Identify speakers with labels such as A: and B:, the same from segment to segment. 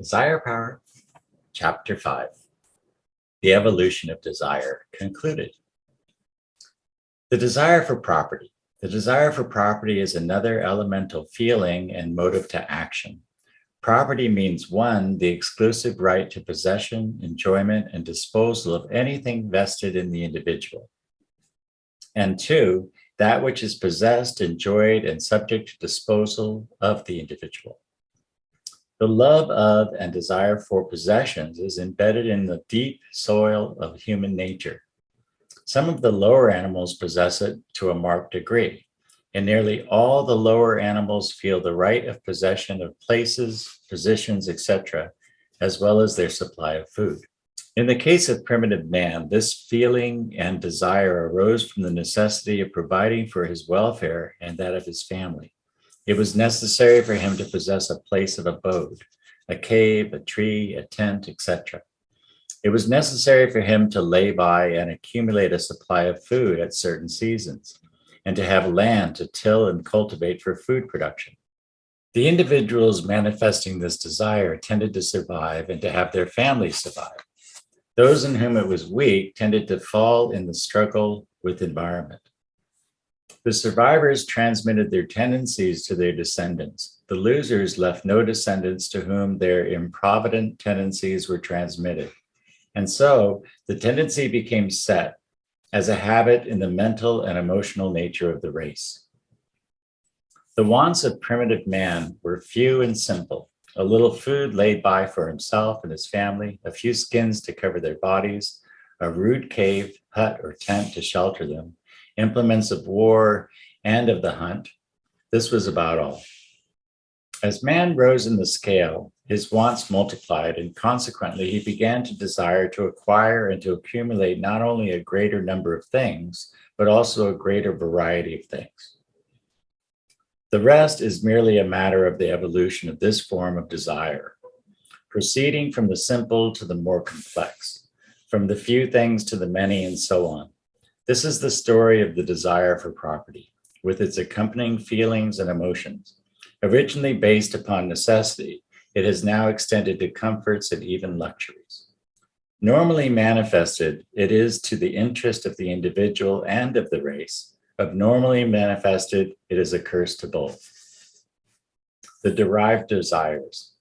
A: Desire Power, Chapter 5, The Evolution of Desire concluded. The desire for property. The desire for property is another elemental feeling and motive to action. Property means one, the exclusive right to possession, enjoyment, and disposal of anything vested in the individual. And two, that which is possessed, enjoyed, and subject to disposal of the individual. The love of and desire for possessions is embedded in the deep soil of human nature. Some of the lower animals possess it to a marked degree, and nearly all the lower animals feel the right of possession of places, positions, etc., as well as their supply of food. In the case of primitive man, this feeling and desire arose from the necessity of providing for his welfare and that of his family. It was necessary for him to possess a place of abode, a cave, a tree, a tent, etc. It was necessary for him to lay by and accumulate a supply of food at certain seasons, and to have land to till and cultivate for food production. The individuals manifesting this desire tended to survive and to have their families survive. Those in whom it was weak tended to fall in the struggle with environment. The survivors transmitted their tendencies to their descendants. The losers left no descendants to whom their improvident tendencies were transmitted. And so the tendency became set as a habit in the mental and emotional nature of the race. The wants of primitive man were few and simple: a little food laid by for himself and his family, a few skins to cover their bodies, a rude cave, hut, or tent to shelter them, implements of war and of the hunt. This was about all. As man rose in the scale, his wants multiplied, and consequently he began to desire to acquire and to accumulate not only a greater number of things, but also a greater variety of things. The rest is merely a matter of the evolution of this form of desire, proceeding from the simple to the more complex, from the few things to the many, and so on. This is the story of the desire for property, with its accompanying feelings and emotions. Originally based upon necessity, it has now extended to comforts and even luxuries. Normally manifested, it is to the interest of the individual and of the race. Abnormally manifested, it is a curse to both. The derived desires.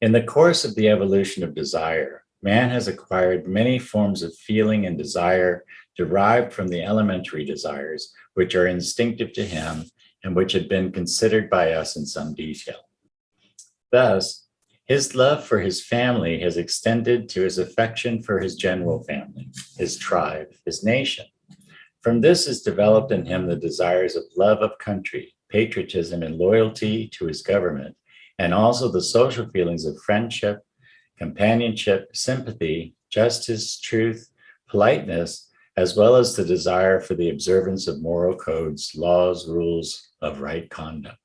A: In the course of the evolution of desire, man has acquired many forms of feeling and desire derived from the elementary desires, which are instinctive to him and which had been considered by us in some detail. Thus, his love for his family has extended to his affection for his general family, his tribe, his nation. From this is developed in him the desires of love of country, patriotism, and loyalty to his government, and also the social feelings of friendship, companionship, sympathy, justice, truth, politeness, as well as the desire for the observance of moral codes, laws, rules of right conduct.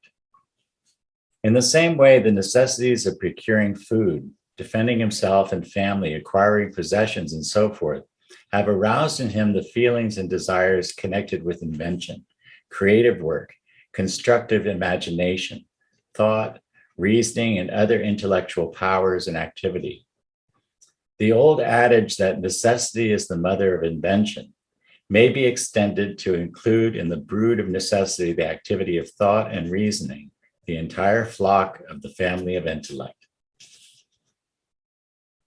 A: In the same way, the necessities of procuring food, defending himself and family, acquiring possessions, and so forth, have aroused in him the feelings and desires connected with invention, creative work, constructive imagination, thought, reasoning, and other intellectual powers and activity. The old adage that necessity is the mother of invention may be extended to include in the brood of necessity the activity of thought and reasoning, the entire flock of the family of intellect.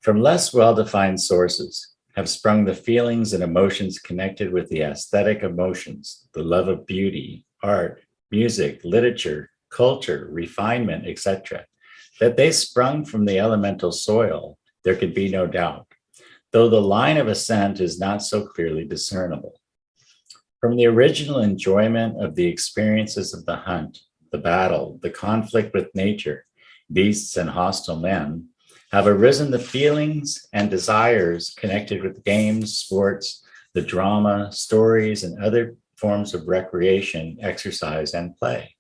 A: From less well-defined sources have sprung the feelings and emotions connected with the aesthetic emotions, the love of beauty, art, music, literature, culture, refinement, etc. That they sprung from the elemental soil, there could be no doubt, though the line of ascent is not so clearly discernible. From the original enjoyment of the experiences of the hunt, the battle, the conflict with nature, beasts, and hostile men, have arisen the feelings and desires connected with games, sports, the drama, stories, and other forms of recreation, exercise, and play.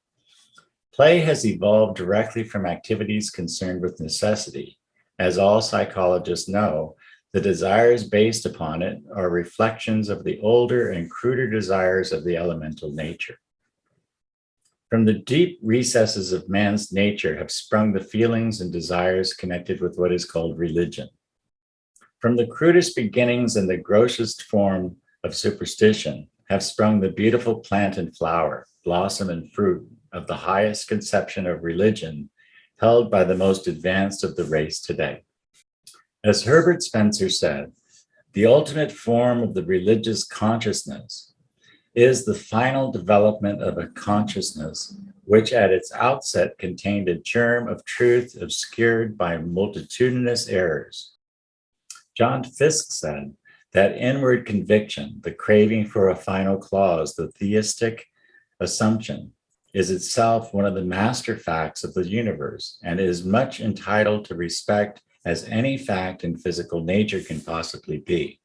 A: Play has evolved directly from activities concerned with necessity. As all psychologists know, the desires based upon it are reflections of the older and cruder desires of the elemental nature. From the deep recesses of man's nature have sprung the feelings and desires connected with what is called religion. From the crudest beginnings and the grossest form of superstition have sprung the beautiful plant and flower, blossom and fruit of the highest conception of religion held by the most advanced of the race today. As Herbert Spencer said, the ultimate form of the religious consciousness is the final development of a consciousness which at its outset contained a germ of truth obscured by multitudinous errors. John Fiske said that inward conviction, the craving for a final clause, the theistic assumption, is itself one of the master facts of the universe and is much entitled to respect as any fact in physical nature can possibly be.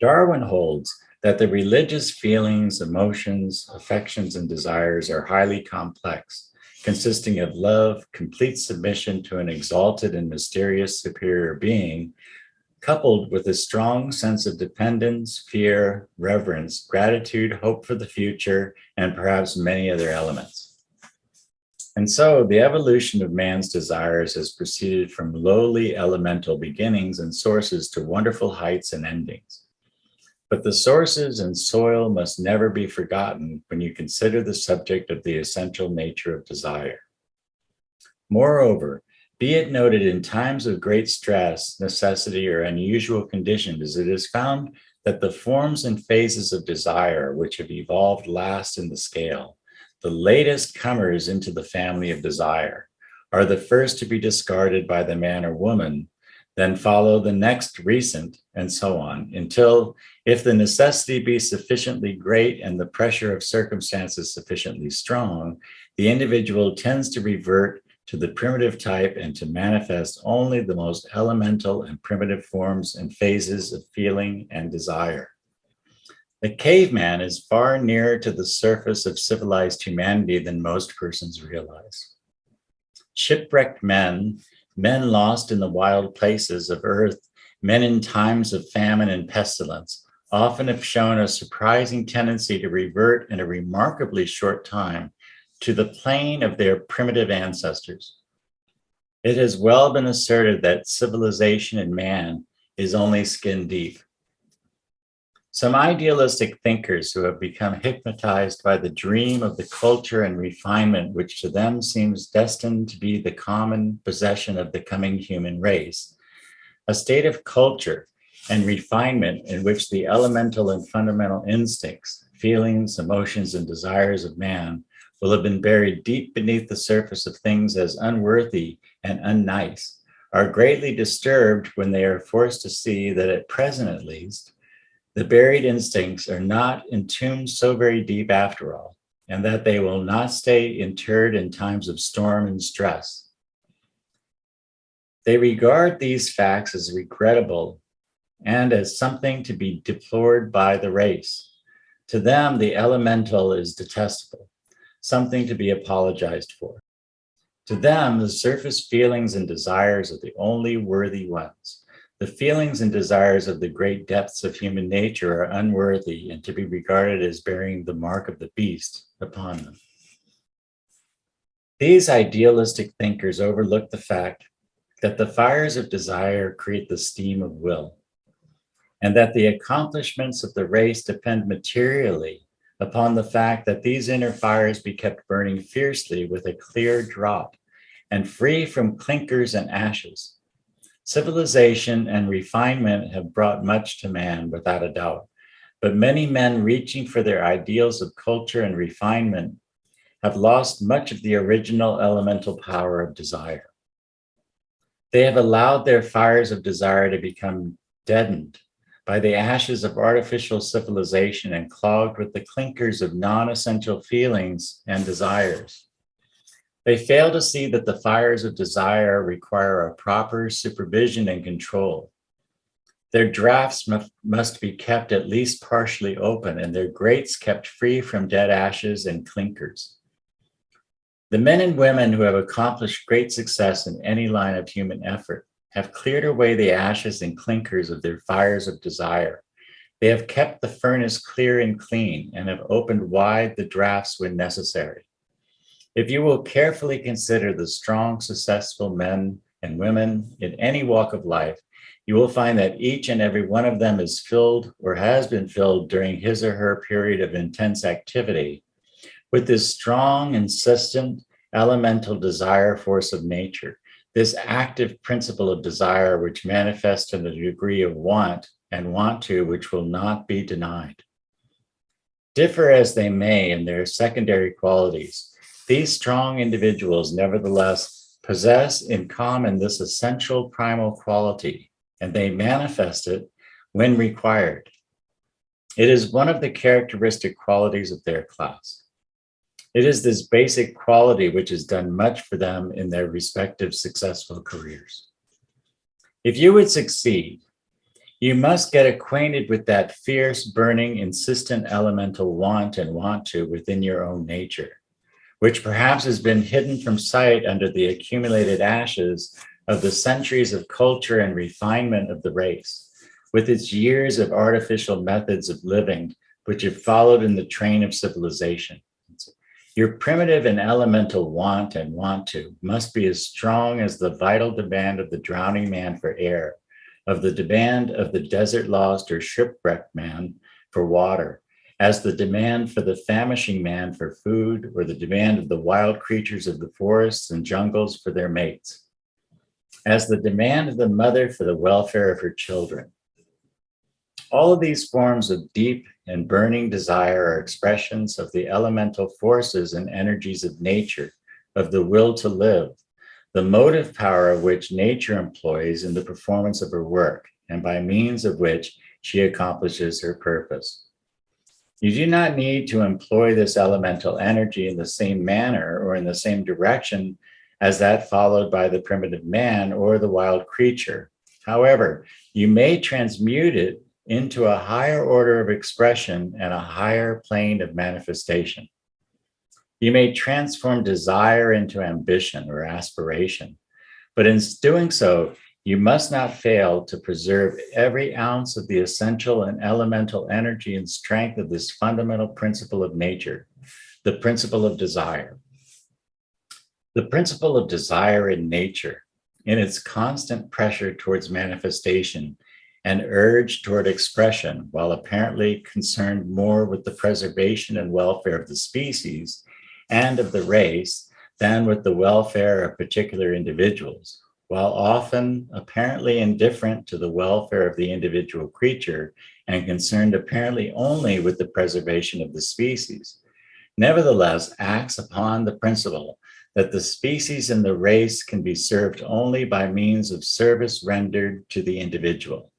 A: Darwin holds that the religious feelings, emotions, affections, and desires are highly complex, consisting of love, complete submission to an exalted and mysterious superior being, coupled with a strong sense of dependence, fear, reverence, gratitude, hope for the future, and perhaps many other elements. And so the evolution of man's desires has proceeded from lowly elemental beginnings and sources to wonderful heights and endings. But the sources and soil must never be forgotten when you consider the subject of the essential nature of desire. Moreover, be it noted in times of great stress, necessity, or unusual conditions, it is found that the forms and phases of desire which have evolved last in the scale, the latest comers into the family of desire, are the first to be discarded by the man or woman, then follow the next recent, and so on, until, if the necessity be sufficiently great and the pressure of circumstances sufficiently strong, the individual tends to revert to the primitive type and to manifest only the most elemental and primitive forms and phases of feeling and desire. The caveman is far nearer to the surface of civilized humanity than most persons realize. Shipwrecked men lost in the wild places of earth, men in times of famine and pestilence, often have shown a surprising tendency to revert in a remarkably short time to the plane of their primitive ancestors. It has well been asserted that civilization in man is only skin deep. Some idealistic thinkers who have become hypnotized by the dream of the culture and refinement which to them seems destined to be the common possession of the coming human race, a state of culture and refinement in which the elemental and fundamental instincts, feelings, emotions, and desires of man will have been buried deep beneath the surface of things as unworthy and unnice, are greatly disturbed when they are forced to see that at present at least, the buried instincts are not entombed so very deep after all, and that they will not stay interred in times of storm and stress. They regard these facts as regrettable and as something to be deplored by the race. To them, the elemental is detestable, something to be apologized for. To them, the surface feelings and desires are the only worthy ones. The feelings and desires of the great depths of human nature are unworthy and to be regarded as bearing the mark of the beast upon them. These idealistic thinkers overlook the fact that the fires of desire create the steam of will, and that the accomplishments of the race depend materially upon the fact that these inner fires be kept burning fiercely with a clear draught and free from clinkers and ashes. Civilization and refinement have brought much to man, without a doubt, but many men reaching for their ideals of culture and refinement have lost much of the original elemental power of desire. They have allowed their fires of desire to become deadened by the ashes of artificial civilization and clogged with the clinkers of non-essential feelings and desires. They fail to see that the fires of desire require a proper supervision and control. Their drafts must be kept at least partially open and their grates kept free from dead ashes and clinkers. The men and women who have accomplished great success in any line of human effort have cleared away the ashes and clinkers of their fires of desire. They have kept the furnace clear and clean and have opened wide the drafts when necessary. If you will carefully consider the strong, successful men and women in any walk of life, you will find that each and every one of them is filled or has been filled during his or her period of intense activity with this strong, insistent, elemental desire force of nature, this active principle of desire which manifests in a degree of want and want to which will not be denied. Differ as they may in their secondary qualities, these strong individuals nevertheless possess in common this essential primal quality, and they manifest it when required. It is one of the characteristic qualities of their class. It is this basic quality which has done much for them in their respective successful careers. If you would succeed, you must get acquainted with that fierce, burning, insistent elemental want and want to within your own nature, which perhaps has been hidden from sight under the accumulated ashes of the centuries of culture and refinement of the race, with its years of artificial methods of living which have followed in the train of civilization. Your primitive and elemental want and want to must be as strong as the vital demand of the drowning man for air, of the demand of the desert lost or shipwrecked man for water, as the demand for the famishing man for food, or the demand of the wild creatures of the forests and jungles for their mates, as the demand of the mother for the welfare of her children. All of these forms of deep and burning desire are expressions of the elemental forces and energies of nature, of the will to live, the motive power of which nature employs in the performance of her work, and by means of which she accomplishes her purpose. You do not need to employ this elemental energy in the same manner or in the same direction as that followed by the primitive man or the wild creature. However, you may transmute it into a higher order of expression and a higher plane of manifestation. You may transform desire into ambition or aspiration, but in doing so, you must not fail to preserve every ounce of the essential and elemental energy and strength of this fundamental principle of nature, the principle of desire. The principle of desire in nature, in its constant pressure towards manifestation, and urge toward expression, while apparently concerned more with the preservation and welfare of the species and of the race than with the welfare of particular individuals, while often apparently indifferent to the welfare of the individual creature and concerned apparently only with the preservation of the species, nevertheless acts upon the principle that the species and the race can be served only by means of service rendered to the individual.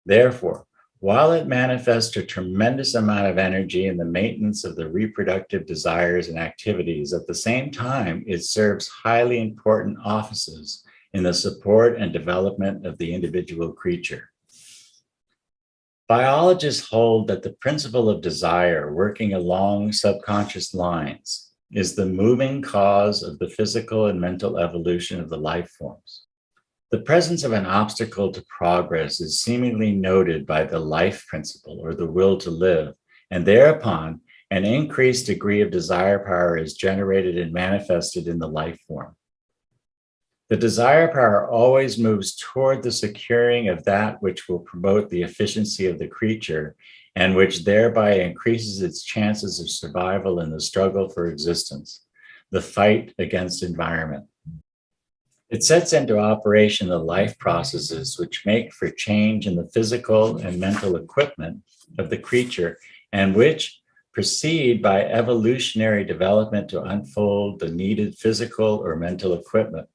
A: Therefore, while it manifests a tremendous amount of energy in the maintenance of the reproductive desires and activities, at the same time, it serves highly important offices in the support and development of the individual creature. Biologists hold that the principle of desire working along subconscious lines is the moving cause of the physical and mental evolution of the life forms. The presence of an obstacle to progress is seemingly noted by the life principle or the will to live, and thereupon an increased degree of desire power is generated and manifested in the life form. The desire power always moves toward the securing of that which will promote the efficiency of the creature and which thereby increases its chances of survival in the struggle for existence, the fight against environment. It sets into operation the life processes which make for change in the physical and mental equipment of the creature and which proceed by evolutionary development to unfold the needed physical or mental equipment.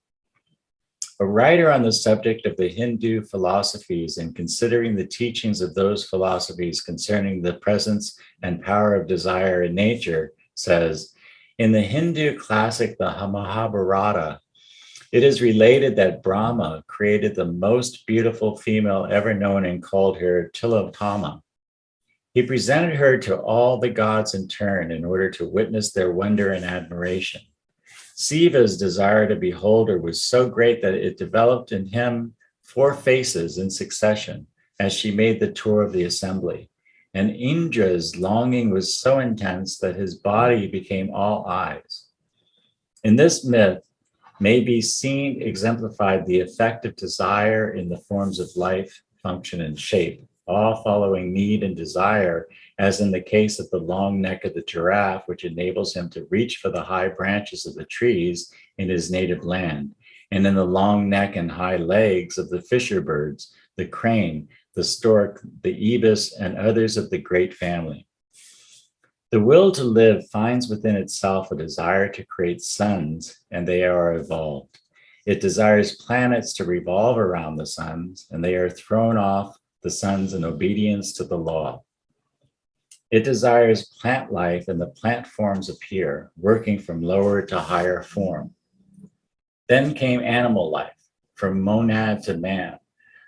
A: A writer on the subject of the Hindu philosophies and considering the teachings of those philosophies concerning the presence and power of desire in nature says, in the Hindu classic, the Mahabharata, it is related that Brahma created the most beautiful female ever known and called her Tilottama. He presented her to all the gods in turn in order to witness their wonder and admiration. Siva's desire to behold her was so great that it developed in him 4 faces in succession as she made the tour of the assembly. And Indra's longing was so intense that his body became all eyes. In this myth may be seen exemplified the effect of desire in the forms of life, function, and shape, all following need and desire, as in the case of the long neck of the giraffe, which enables him to reach for the high branches of the trees in his native land, and in the long neck and high legs of the fisher birds, the crane, the stork, the ibis, and others of the great family. The will to live finds within itself a desire to create suns, and they are evolved. It desires planets to revolve around the suns, and they are thrown off the suns in obedience to the law. It desires plant life, and the plant forms appear, working from lower to higher form. Then came animal life, from monad to man.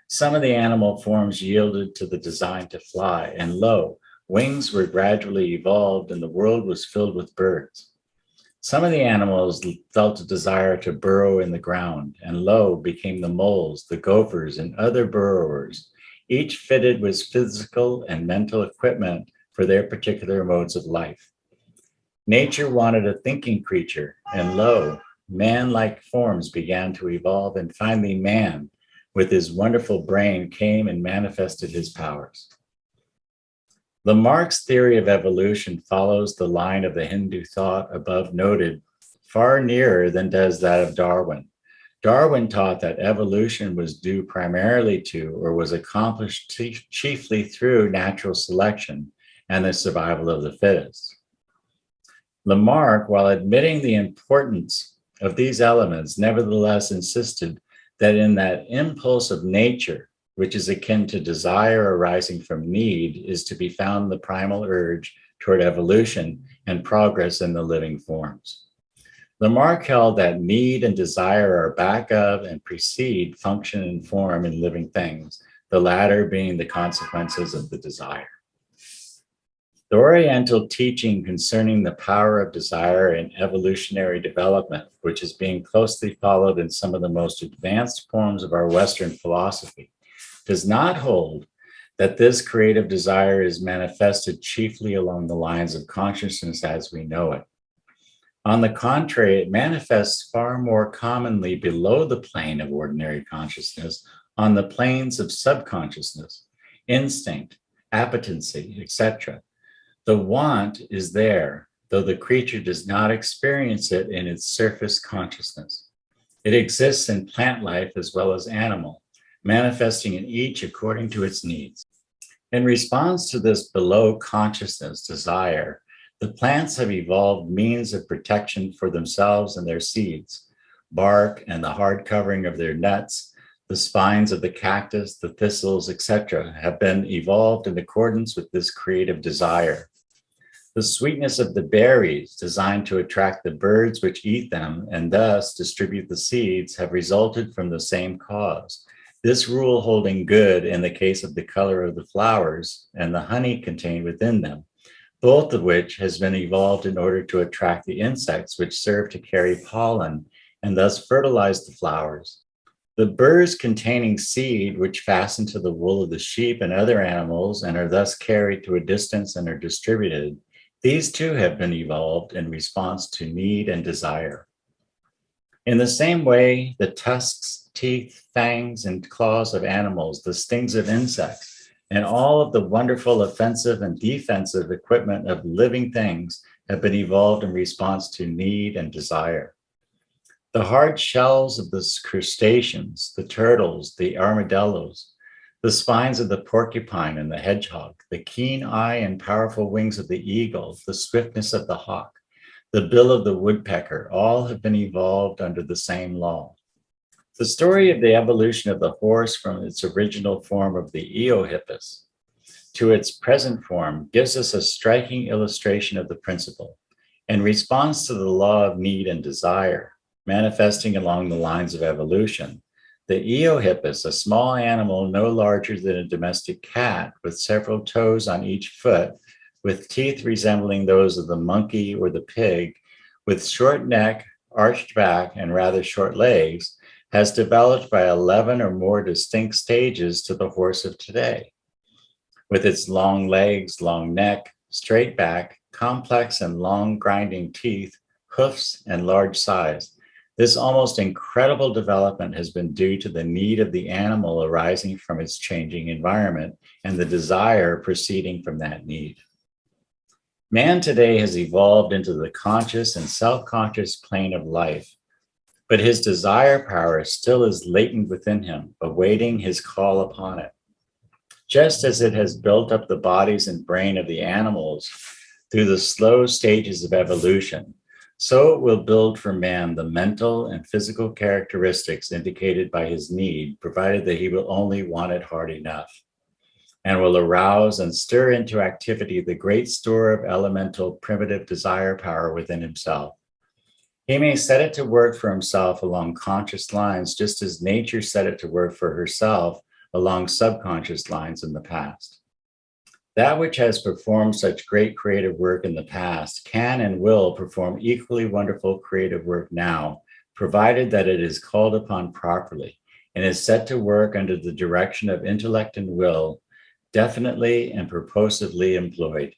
A: Some of the animal forms yielded to the design to fly, and lo, wings were gradually evolved, and the world was filled with birds. Some of the animals felt a desire to burrow in the ground, and lo, became the moles, the gophers, and other burrowers, each fitted with physical and mental equipment for their particular modes of life. Nature wanted a thinking creature, and lo, man-like forms began to evolve, and finally man, with his wonderful brain, came and manifested his powers. Lamarck's theory of evolution follows the line of the Hindu thought above noted far nearer than does that of Darwin. Darwin taught that evolution was due primarily to, or was accomplished chiefly through, natural selection and the survival of the fittest. Lamarck, while admitting the importance of these elements, nevertheless insisted that in that impulse of nature, which is akin to desire arising from need, is to be found the primal urge toward evolution and progress in the living forms. Lamarck held that need and desire are back of and precede function and form in living things, the latter being the consequences of the desire. The Oriental teaching concerning the power of desire in evolutionary development, which is being closely followed in some of the most advanced forms of our Western philosophy, does not hold that this creative desire is manifested chiefly along the lines of consciousness as we know it. On the contrary, it manifests far more commonly below the plane of ordinary consciousness, on the planes of subconsciousness, instinct, appetency, etc. The want is there, though the creature does not experience it in its surface consciousness. It exists in plant life as well as animal, manifesting in each according to its needs. In response to this below consciousness desire, the plants have evolved means of protection for themselves and their seeds. Bark and the hard covering of their nuts, the spines of the cactus, the thistles, etc., have been evolved in accordance with this creative desire. The sweetness of the berries, designed to attract the birds which eat them and thus distribute the seeds, have resulted from the same cause. This rule holding good in the case of the color of the flowers and the honey contained within them, both of which has been evolved in order to attract the insects which serve to carry pollen and thus fertilize the flowers. The burrs containing seed which fasten to the wool of the sheep and other animals and are thus carried to a distance and are distributed, these too have been evolved in response to need and desire. In the same way, the tusks, teeth, fangs, and claws of animals, the stings of insects, and all of the wonderful offensive and defensive equipment of living things have been evolved in response to need and desire. The hard shells of the crustaceans, the turtles, the armadillos, the spines of the porcupine and the hedgehog, the keen eye and powerful wings of the eagle, the swiftness of the hawk, the bill of the woodpecker, all have been evolved under the same law. The story of the evolution of the horse from its original form of the Eohippus to its present form gives us a striking illustration of the principle. In response to the law of need and desire, manifesting along the lines of evolution, the Eohippus, a small animal no larger than a domestic cat with several toes on each foot, with teeth resembling those of the monkey or the pig, with short neck, arched back, and rather short legs, has developed by 11 or more distinct stages to the horse of today. With its long legs, long neck, straight back, complex and long grinding teeth, hoofs, and large size. This almost incredible development has been due to the need of the animal arising from its changing environment and the desire proceeding from that need. Man today has evolved into the conscious and self-conscious plane of life, but his desire power still is latent within him, awaiting his call upon it. Just as it has built up the bodies and brain of the animals through the slow stages of evolution, so it will build for man the mental and physical characteristics indicated by his need, provided that he will only want it hard enough, and will arouse and stir into activity the great store of elemental primitive desire power within himself. He may set it to work for himself along conscious lines, just as nature set it to work for herself along subconscious lines in the past. That which has performed such great creative work in the past can and will perform equally wonderful creative work now, provided that it is called upon properly and is set to work under the direction of intellect and will, definitely and purposively employed.